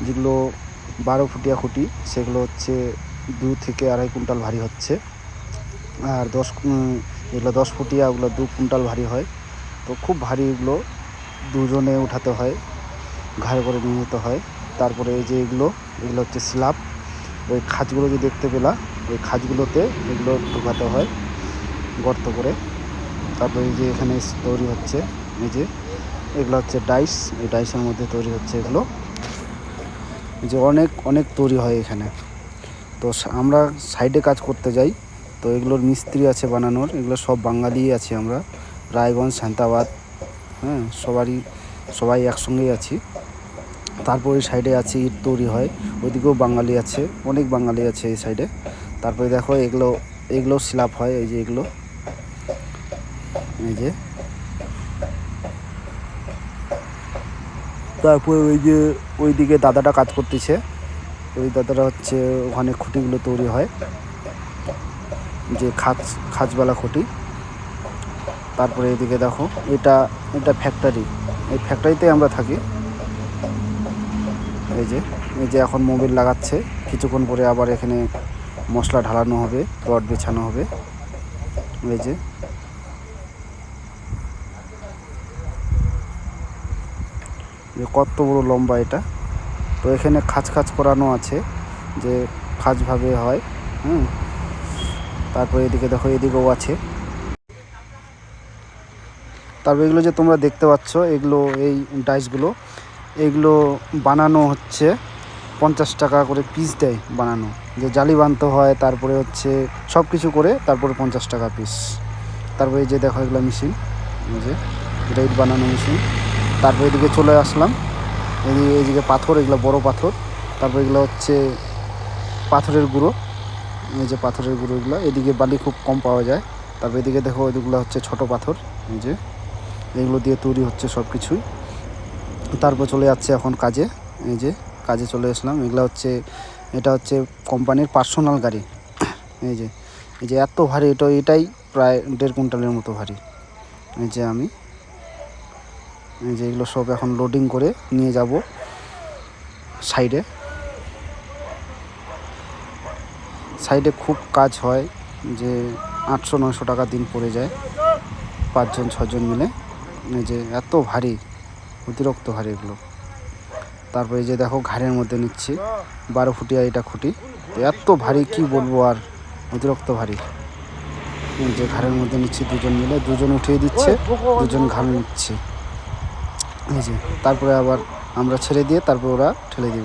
যেগুলো 12 ফুটিয়া খুঁটি সেগুলো হচ্ছে 2 থেকে 2.5 কুইন্টাল ভারী হচ্ছে। আর যেগুলো 10 ফুটিয়া ওগুলো 2 কুইন্টাল ভারী হয়। তো খুব ভারী এগুলো, দুজনে উঠাতে হয়, ঘাড়ে করে নিয়ে যেতে হয়। তারপরে এই যে এগুলো হচ্ছে স্ল্যাব। ওই খাঁজগুলো যে দেখতে পেলা, ওই খাঁজগুলোতে এগুলো ঢোকাতে হয় গর্ত করে। তারপরে এই যে এখানে তৈরি হচ্ছে, এই যে এগুলো হচ্ছে ডাইস, এই ডাইসের মধ্যে তৈরি হচ্ছে এগুলো। যে অনেক তৈরি হয় এখানে। তো আমরা সাইডে কাজ করতে যাই, তো এগুলোর মিস্ত্রি আছে বানানোর, এগুলো সব বাঙালি আছি আমরা, রায়গঞ্জ, শান্তাবাদ, হ্যাঁ সবাই একসঙ্গেই আছি। তারপরে সাইডে আছে ইট তৈরি হয়, ওইদিকেও বাঙালি আছে, অনেক বাঙালি আছে এই সাইডে। তারপরে দেখো এগুলো স্ল্যাব হয়, এই যে এগুলো, এই যে। তারপরে ওই যে ওইদিকে দাদাটা কাজ করতেছে, ওই দাদাটা হচ্ছে ওখানে খুঁটিগুলো তৈরি হয়, যে খাঁজওয়ালা খুঁটি। তারপরে এদিকে দেখো এটা ফ্যাক্টরি, এই ফ্যাক্টরিতে আমরা থাকি। এই যে এখন মোবিল লাগাচ্ছে, কিছুক্ষণ পরে আবার এখানে মশলা ঢালানো হবে, রড বিছানো হবে। এই যে কত বড় লম্বা এটা। তো এখানে খাঁজ করানো আছে, যে খাঁজভাবে হয়। তারপরে এদিকে দেখো, এদিকেও আছে। তারপর এগুলো যে তোমরা দেখতে পাচ্ছ, এগুলো এই ডাইসগুলো, এগুলো বানানো হচ্ছে 50 টাকা করে পিস দেয় বানানো, যে জালি বানতে হয়, তারপরে হচ্ছে সব কিছু করে, তারপরে 50 টাকা পিস। তারপরে এই যে দেখো এগুলো মেশিন, এই যে এটা ইট বানানো মেশিন। তারপরে এদিকে চলে আসলাম, এইদিকে পাথর, এগুলো বড় পাথর। তারপর এগুলো হচ্ছে পাথরের গুঁড়ো, এই যে পাথরের গুঁড়োগুলো। এদিকে বালি খুব কম পাওয়া যায়। তারপর এদিকে দেখো এগুলো হচ্ছে ছোট পাথর, এই যে এগুলো দিয়ে তৈরি হচ্ছে সব কিছুই। তারপর চলে যাচ্ছে এখন কাজে, এই যে কাজে চলে আসলাম। এটা হচ্ছে কোম্পানির পার্সোনাল গাড়ি। এই যে এত ভারী, এটাই প্রায় 1.5 কুইন্টালের মতো ভারী। এই যে এগুলো সব এখন লোডিং করে নিয়ে যাব সাইডে খুব কাজ হয়, যে 800-900 টাকা দিন পড়ে যায় 5-6 জন মিলে। এই যে এত ভারী, অতিরিক্ত ভারী এগুলো। তারপরে যে দেখো ঘাড়ের মধ্যে নিচ্ছি 12 ফুটিয়া এটা খুঁটি, তো এত ভারী কি বলবো, আর অতিরিক্ত ভারী। যে ঘাড়ের মধ্যে নিচ্ছি 2 জন মিলে, 2 জন উঠিয়ে দিচ্ছে, 2 জন ঘাড় নিচ্ছে। এই যে তারপরে আবার আমরা ছেড়ে দিয়ে তারপরে ওরা ঠেলে দিবে।